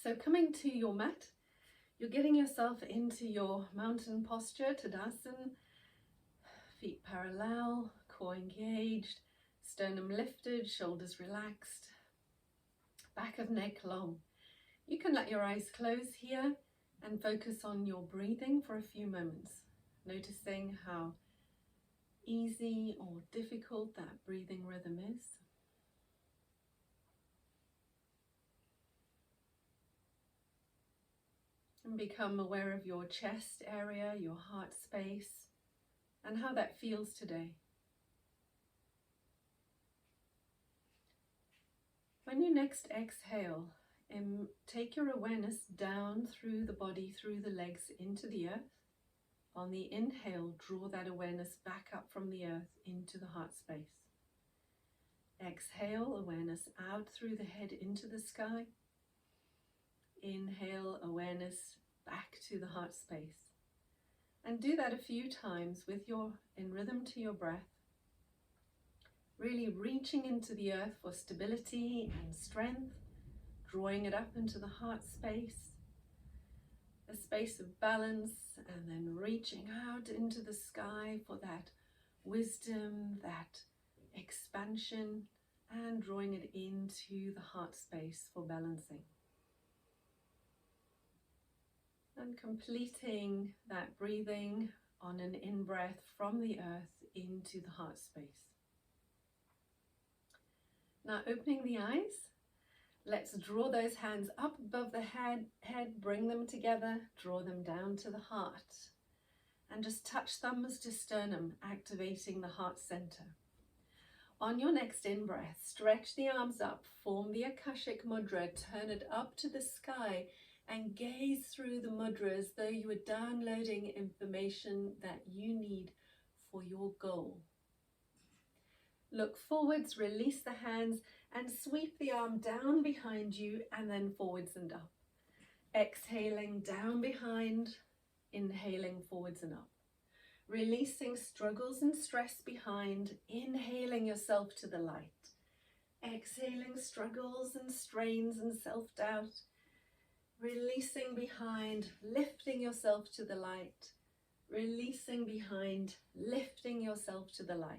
So coming to your mat, you're getting yourself into your mountain posture, Tadasana, feet parallel, core engaged, sternum lifted, shoulders relaxed, back of neck long. You can let your eyes close here and focus on your breathing for a few moments, noticing how easy or difficult that breathing rhythm is. And become aware of your chest area, your heart space, and how that feels today. When you next exhale, take your awareness down through the body, through the legs, into the earth. On the inhale, draw that awareness back up from the earth into the heart space. Exhale, awareness out through the head into the sky. Inhale, awareness back to the heart space. And do that a few times in rhythm to your breath. Really reaching into the earth for stability and strength, drawing it up into the heart space, a space of balance, and then reaching out into the sky for that wisdom, that expansion, and drawing it into the heart space for balancing. And completing that breathing on an in-breath from the earth into the heart space. Now opening the eyes, let's draw those hands up above the head, bring them together, draw them down to the heart. And just touch thumbs to sternum, activating the heart center. On your next in-breath, stretch the arms up, form the Akashic Mudra, turn it up to the sky, and gaze through the mudra as though you were downloading information that you need for your goal. Look forwards, release the hands, and sweep the arm down behind you and then forwards and up. Exhaling down behind, inhaling forwards and up. Releasing struggles and stress behind, inhaling yourself to the light. Exhaling struggles and strains and self-doubt. Releasing behind, lifting yourself to the light. Releasing behind, lifting yourself to the light.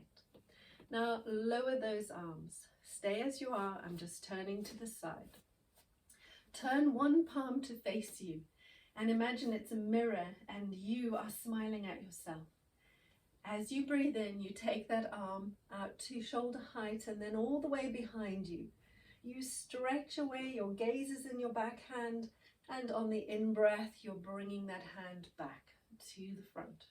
Now lower those arms. Stay as you are. I'm just turning to the side. Turn one palm to face you and imagine it's a mirror and you are smiling at yourself. As you breathe in, you take that arm out to shoulder height and then all the way behind you. You stretch away, your gaze is in your back hand, and on the in-breath, you're bringing that hand back to the front.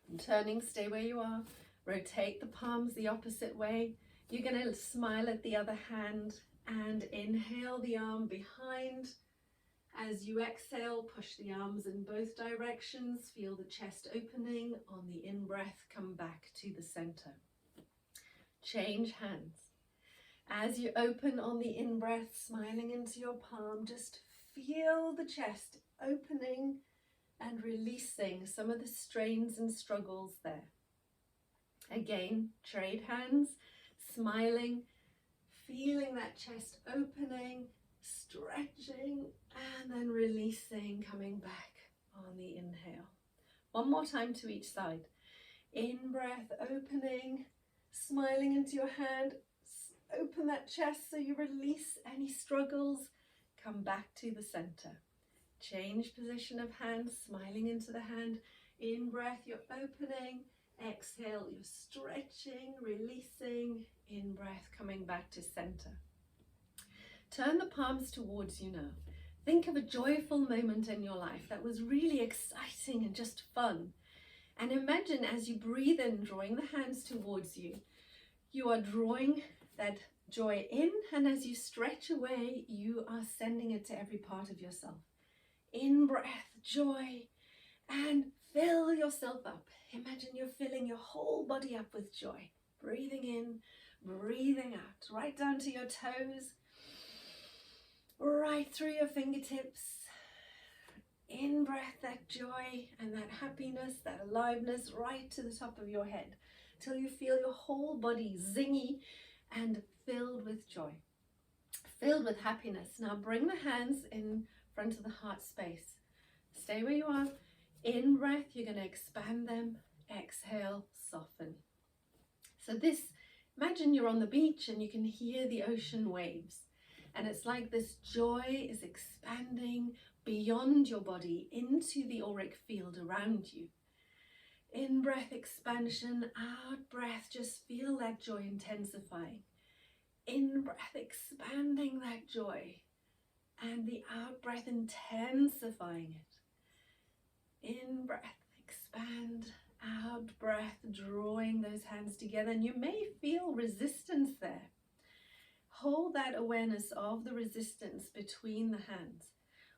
And turning, stay where you are. Rotate the palms the opposite way. You're going to smile at the other hand and inhale the arm behind. As you exhale, push the arms in both directions. Feel the chest opening. On the in-breath, come back to the center. Change hands. As you open on the in-breath, smiling into your palm, just feel the chest opening and releasing some of the strains and struggles there. Again, trade hands, smiling, feeling that chest opening, stretching, and then releasing, coming back on the inhale. One more time to each side. In-breath, opening, smiling into your hand. Open that chest so you release any struggles. Come back to the center. Change position of hands, smiling into the hand. In breath, you're opening. Exhale, you're stretching, releasing. In breath, coming back to center. Turn the palms towards you now. Think of a joyful moment in your life that was really exciting and just fun. And imagine as you breathe in, drawing the hands towards you, you are drawing that joy in, and as you stretch away, you are sending it to every part of yourself. In breath, joy, and fill yourself up. Imagine you're filling your whole body up with joy. Breathing in, breathing out, right down to your toes, right through your fingertips. In breath, that joy and that happiness, that aliveness, right to the top of your head, till you feel your whole body zingy and filled with joy. filled with happiness. Now bring the hands in front of the heart space. Stay where you are. In breath, you're going to expand them. Exhale, soften. So this, imagine you're on the beach and you can hear the ocean waves. And it's like this joy is expanding beyond your body into the auric field around you. In breath, expansion. Out breath, just feel that joy intensifying. In breath, expanding that joy. And the out breath, intensifying it. In breath, expand. Out breath, drawing those hands together. And you may feel resistance there. Hold that awareness of the resistance between the hands.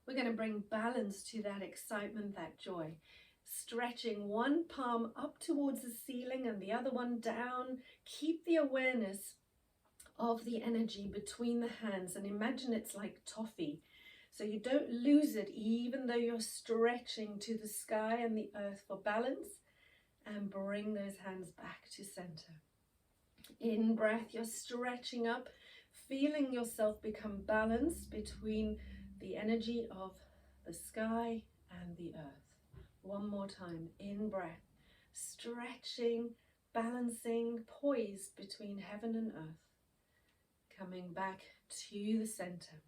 We're going to bring balance to that excitement, that joy. Stretching one palm up towards the ceiling and the other one down. Keep the awareness of the energy between the hands and imagine it's like toffee. So you don't lose it even though you're stretching to the sky and the earth for balance. And bring those hands back to center. In breath, you're stretching up, feeling yourself become balanced between the energy of the sky and the earth. One more time. In breath, stretching, balancing, poised between heaven and earth. Coming back to the center.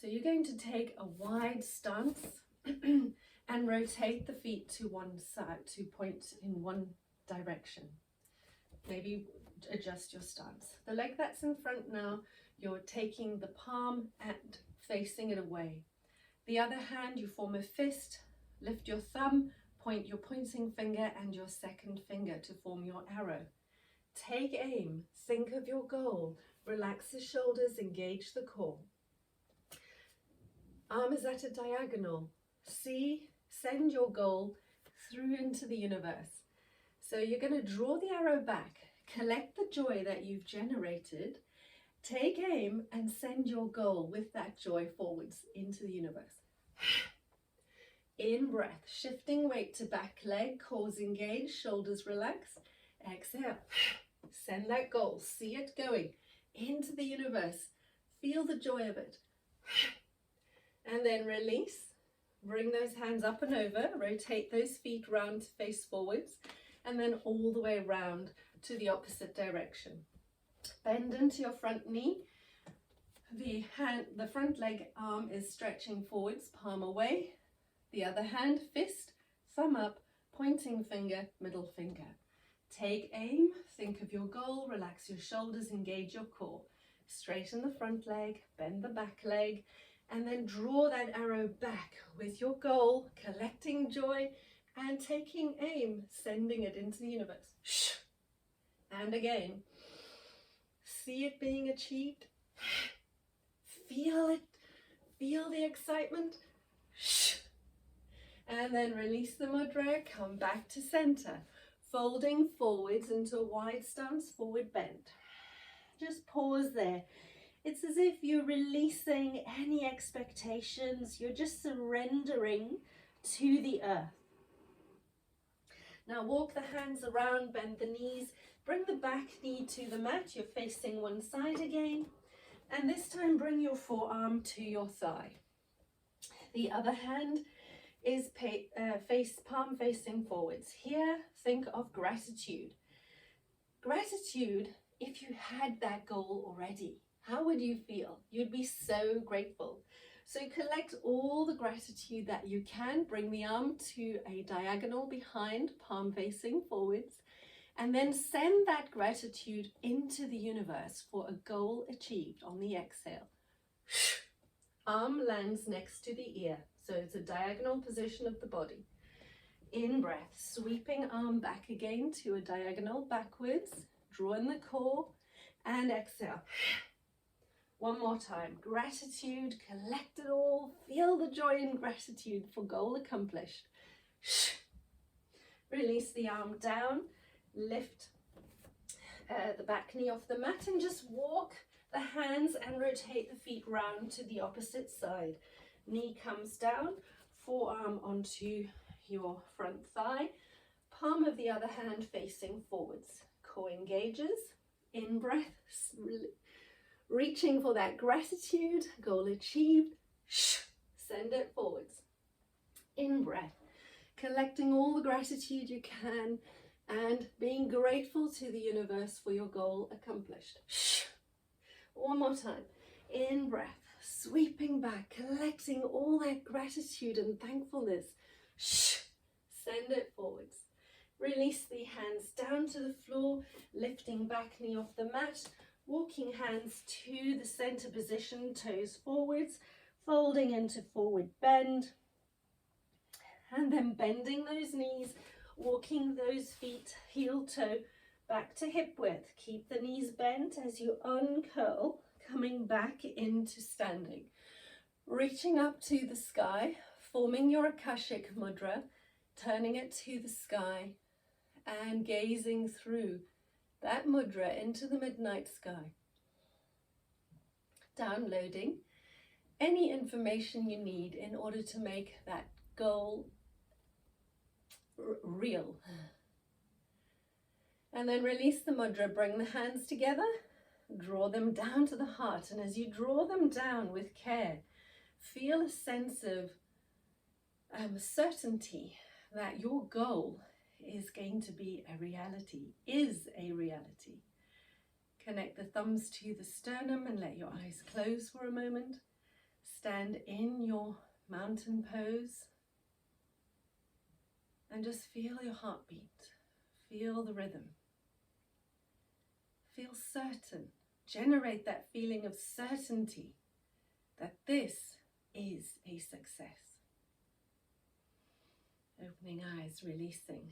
So you're going to take a wide stance and rotate the feet to one side, to point in one direction. Maybe adjust your stance. The leg that's in front now, you're taking the palm and facing it away. The other hand, you form a fist, lift your thumb, point your pointing finger and your second finger to form your arrow. Take aim, think of your goal, relax the shoulders, engage the core. Arm is at a diagonal. Send your goal through into the universe. So you're going to draw the arrow back, collect the joy that you've generated, take aim and send your goal with that joy forwards into the universe. In breath, shifting weight to back leg, cores engage, shoulders relax. Exhale, send that goal, see it going into the universe. Feel the joy of it. And then release. Bring those hands up and over, rotate those feet round to face forwards, and then all the way round to the opposite direction. Bend into your front knee. The front leg arm is stretching forwards, palm away. The other hand, fist, thumb up, pointing finger, middle finger. Take aim, think of your goal, relax your shoulders, engage your core. Straighten the front leg, bend the back leg, and then draw that arrow back with your goal, collecting joy and taking aim, sending it into the universe. And again, see it being achieved. Feel it, feel the excitement. And then release the mudra, come back to center, folding forwards into a wide stance, forward bend. Just pause there. It's as if you're releasing any expectations. You're just surrendering to the earth. Now walk the hands around, bend the knees, bring the back knee to the mat. You're facing one side again. And this time bring your forearm to your thigh. The other hand is palm facing forwards. Here, think of gratitude. Gratitude, if you had that goal already. How would you feel? You'd be so grateful. So collect all the gratitude that you can. Bring the arm to a diagonal behind, palm facing forwards, and then send that gratitude into the universe for a goal achieved on the exhale. Arm lands next to the ear, so it's a diagonal position of the body. In breath, sweeping arm back again to a diagonal backwards, draw in the core, and exhale. One more time, gratitude, collect it all, feel the joy and gratitude for goal accomplished. Release the arm down, lift the back knee off the mat and just walk the hands and rotate the feet round to the opposite side. Knee comes down, forearm onto your front thigh, palm of the other hand facing forwards. Core engages, in breath, Reaching for that gratitude, goal achieved, send it forwards. In breath, collecting all the gratitude you can and being grateful to the universe for your goal accomplished. One more time. In breath, sweeping back, collecting all that gratitude and thankfulness. Send it forwards. Release the hands down to the floor, lifting back knee off the mat, walking hands to the center position, toes forwards, folding into forward bend, and then bending those knees, walking those feet heel toe back to hip width. Keep the knees bent as you uncurl, coming back into standing. Reaching up to the sky, forming your Akashic mudra, turning it to the sky and gazing through that mudra into the midnight sky. Downloading any information you need in order to make that goal real. And then release the mudra, bring the hands together, draw them down to the heart. And as you draw them down with care, feel a sense of certainty that your goal is going to be a reality, is a reality. Connect the thumbs to the sternum and let your eyes close for a moment. Stand in your mountain pose and just feel your heartbeat. Feel the rhythm. Feel certain. Generate that feeling of certainty that this is a success. Opening eyes, releasing.